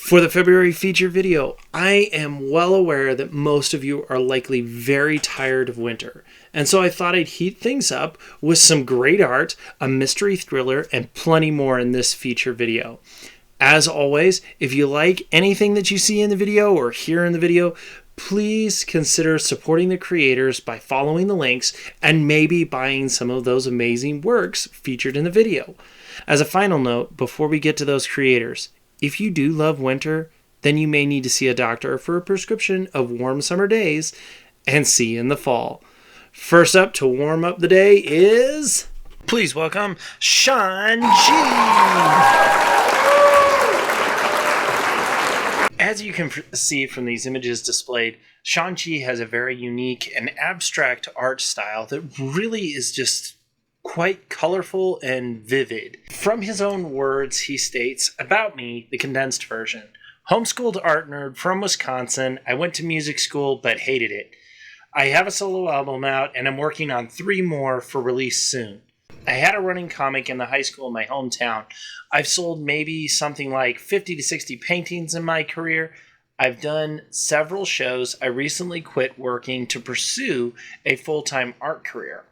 For the February feature video, I am well aware that most of you are likely very tired of winter, and so I thought I'd heat things up with some great art, a mystery thriller, and plenty more in this feature video. As always, if you like anything that you see in the video or hear in the video, please consider supporting the creators by following the links and maybe buying some of those amazing works featured in the video. As a final note, before we get to those creators, if you do love winter, then you may need to see a doctor for a prescription of warm summer days, and see you in the fall. First up to warm up the day is... Please welcome Sean G. As you can see from these images displayed, Sean G has a very unique and abstract art style that really is just quite colorful and vivid. From his own words, he states, "About me, the condensed version. Homeschooled art nerd from Wisconsin. I went to music school but hated it. I have a solo album out and I'm working on 3 more for release soon. I had a running comic in the high school in my hometown. I've sold maybe something like 50 to 60 paintings in my career. I've done several shows. I recently quit working to pursue a full-time art career.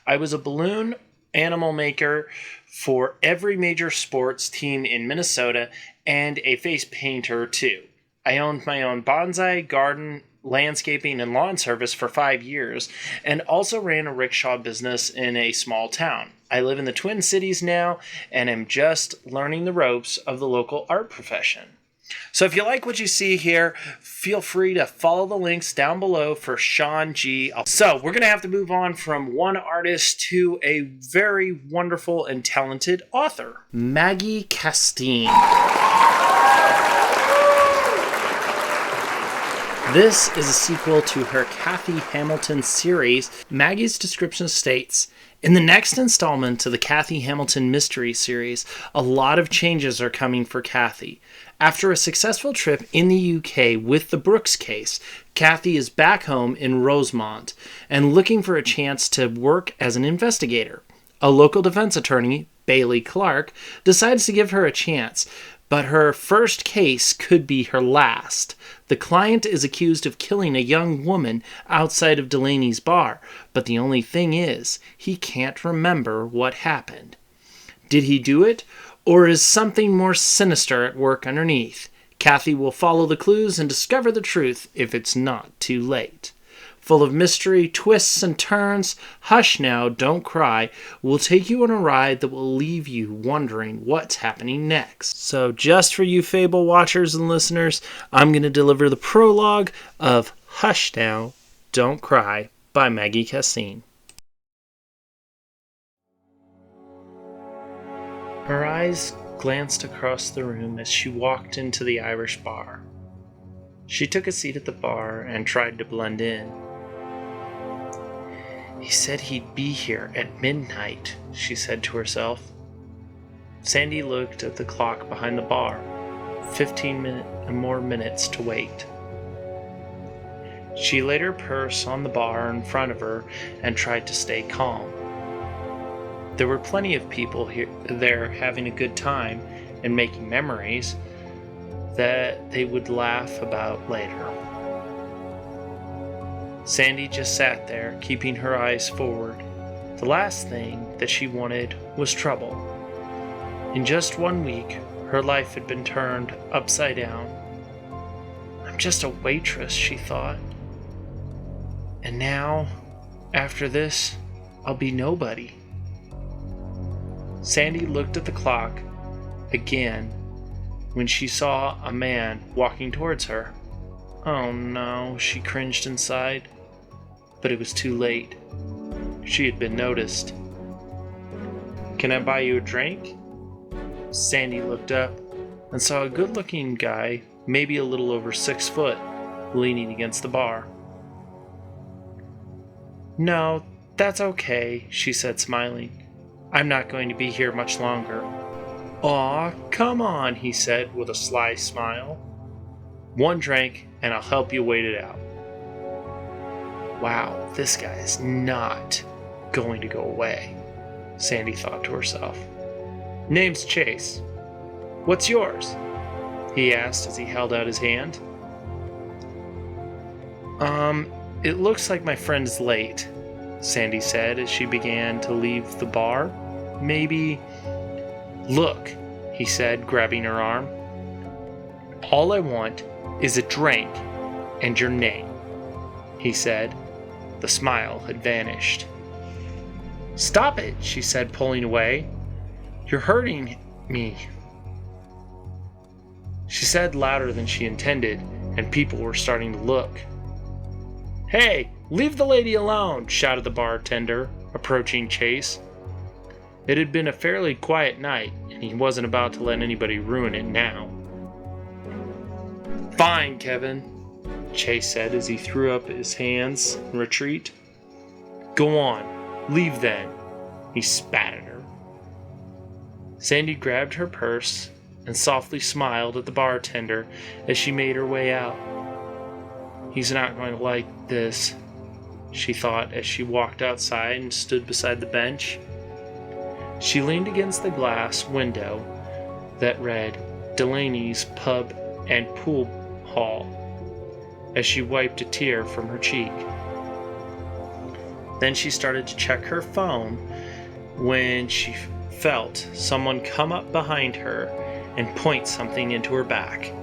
I was a balloon animal maker for every major sports team in Minnesota and a face painter too. I owned my own bonsai, garden, landscaping, and lawn service for 5 years, and also ran a rickshaw business in a small town. I live in the Twin Cities now, and am just learning the ropes of the local art profession." So if you like what you see here, feel free to follow the links down below for Sean G. So we're going to have to move on from one artist to a very wonderful and talented author, Maggie Castine. This is a sequel to her Kathy Hamilton series. Maggie's description states, "In the next installment to the Kathy Hamilton mystery series, a lot of changes are coming for Kathy. After a successful trip in the UK with the Brooks case, Kathy is back home in Rosemont and looking for a chance to work as an investigator. A local defense attorney, Bailey Clark, decides to give her a chance, but her first case could be her last. The client is accused of killing a young woman outside of Delaney's bar, but the only thing is, he can't remember what happened. Did he do it, or is something more sinister at work underneath? Kathy will follow the clues and discover the truth if it's not too late. Full of mystery, twists, and turns, Hush Now, Don't Cry will take you on a ride that will leave you wondering what's happening next." So just for you Fable watchers and listeners, I'm going to deliver the prologue of Hush Now, Don't Cry by Maggie Castine. Her eyes glanced across the room as she walked into the Irish bar. She took a seat at the bar and tried to blend in. "He said he'd be here at midnight," she said to herself. Sandy looked at the clock behind the bar. 15 more minutes to wait. She laid her purse on the bar in front of her and tried to stay calm. There were plenty of people there having a good time and making memories that they would laugh about later. Sandy just sat there, keeping her eyes forward. The last thing that she wanted was trouble. In just 1 week, her life had been turned upside down. "I'm just a waitress," she thought. "And now, after this, I'll be nobody." Sandy looked at the clock again when she saw a man walking towards her. "Oh no," she cringed inside. But it was too late. She had been noticed. "Can I buy you a drink?" Sandy looked up and saw a good-looking guy, maybe a little over 6 foot, leaning against the bar. "No, that's okay," she said, smiling. "I'm not going to be here much longer." "Aw, come on," he said with a sly smile. "1 drink and I'll help you wait it out." Wow, this guy is not going to go away, Sandy thought to herself. "Name's Chase. What's yours?" he asked as he held out his hand. It looks like my friend's late, Sandy said as she began to leave the bar. Maybe... Look, he said, grabbing her arm. All I want is a drink and your name, he said. The smile had vanished. Stop it, she said, pulling away. You're hurting me. She said louder than she intended, and people were starting to look. Hey, leave the lady alone, shouted the bartender, approaching Chase. It had been a fairly quiet night, and he wasn't about to let anybody ruin it now. Fine, Kevin, Chase said as he threw up his hands in retreat. Go on, leave then, he spat at her. Sandy grabbed her purse and softly smiled at the bartender as she made her way out. He's not going to like this, she thought as she walked outside and stood beside the bench. She leaned against the glass window that read Delaney's Pub and Pool Hall as she wiped a tear from her cheek. Then she started to check her phone when she felt someone come up behind her and point something into her back.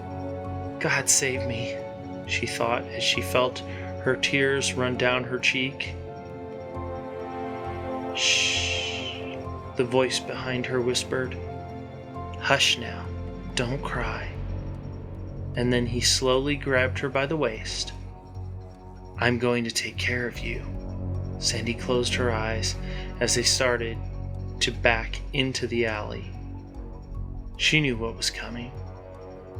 God save me, she thought as she felt her tears run down her cheek. Shh, the voice behind her whispered. Hush now, don't cry. And then he slowly grabbed her by the waist. I'm going to take care of you. Sandy closed her eyes as they started to back into the alley. She knew what was coming.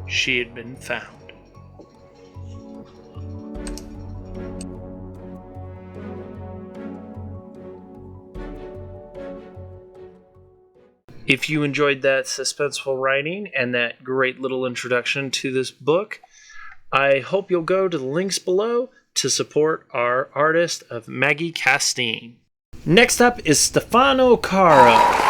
She had been found. If you enjoyed that suspenseful writing and that great little introduction to this book, I hope you'll go to the links below to support our artist of Maggie Castine. Next up is Stefano Caro.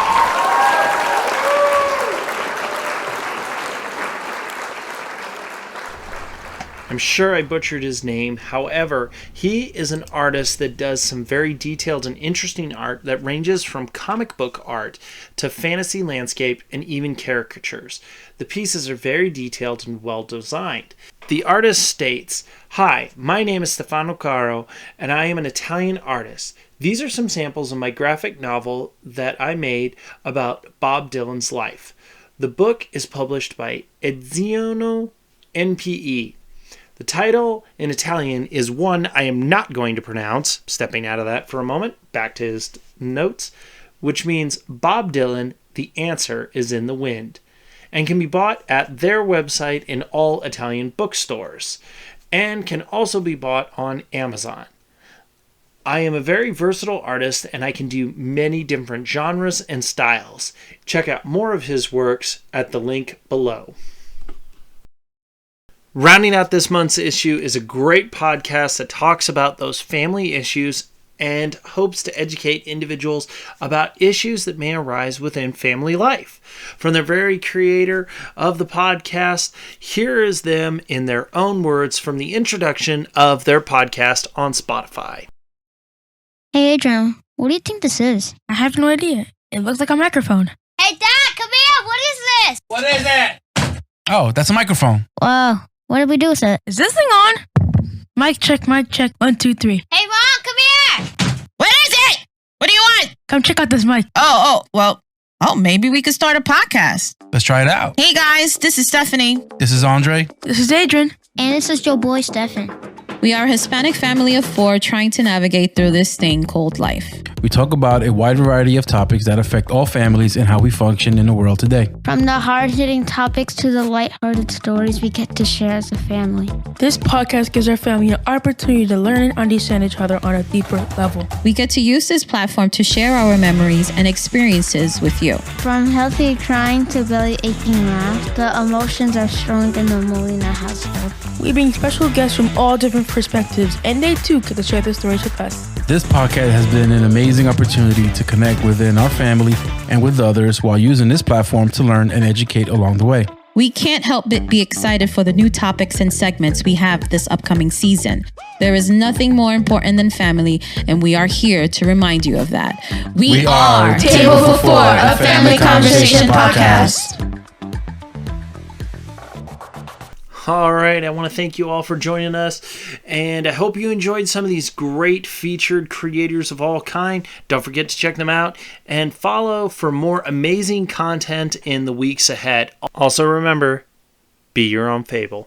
I'm sure I butchered his name. However, he is an artist that does some very detailed and interesting art that ranges from comic book art to fantasy landscape and even caricatures. The pieces are very detailed and well designed. The artist states, Hi, my name is Stefano Caro, and I am an Italian artist. These are some samples of my graphic novel that I made about Bob Dylan's life. The book is published by Edizione NPE. The title in Italian is one I am not going to pronounce, stepping out of that for a moment, back to his notes, which means Bob Dylan, The Answer is in the Wind, and can be bought at their website in all Italian bookstores, and can also be bought on Amazon. I am a very versatile artist, and I can do many different genres and styles. Check out more of his works at the link below. Rounding out this month's issue is a great podcast that talks about those family issues and hopes to educate individuals about issues that may arise within family life. From the very creator of the podcast, here is them in their own words from the introduction of their podcast on Spotify. Hey Adrian, what do you think this is? I have no idea. It looks like a microphone. Hey Dad, come here! What is this? What is it? Oh, that's a microphone. Wow, what did we do with it? Is this thing on? Mic check, 1, 2, 3. Hey Mom, come here! What is it? What do you want? Come check out this mic. Well, maybe we could start a podcast. Let's try it out. Hey guys, this is Stephanie. This is Andre. This is Adrian. And this is your boy Stefan. We are a Hispanic family of 4 trying to navigate through this thing called life. We talk about a wide variety of topics that affect all families and how we function in the world today. From the hard-hitting topics to the lighthearted stories we get to share as a family. This podcast gives our family an opportunity to learn and understand each other on a deeper level. We get to use this platform to share our memories and experiences with you. From healthy crying to belly aching laughs, the emotions are stronger than the Molina household. We bring special guests from all different perspectives, and they too get to share their stories with us. This podcast has been an amazing opportunity to connect within our family and with others while using this platform to learn and educate along the way. We can't help but be excited for the new topics and segments we have this upcoming season. There is nothing more important than family, and we are here to remind you of that. We are Table for Four, a family conversation podcast. All right, I want to thank you all for joining us, and I hope you enjoyed some of these great featured creators of all kind. Don't forget to check them out and follow for more amazing content in the weeks ahead. Also remember, be your own fable.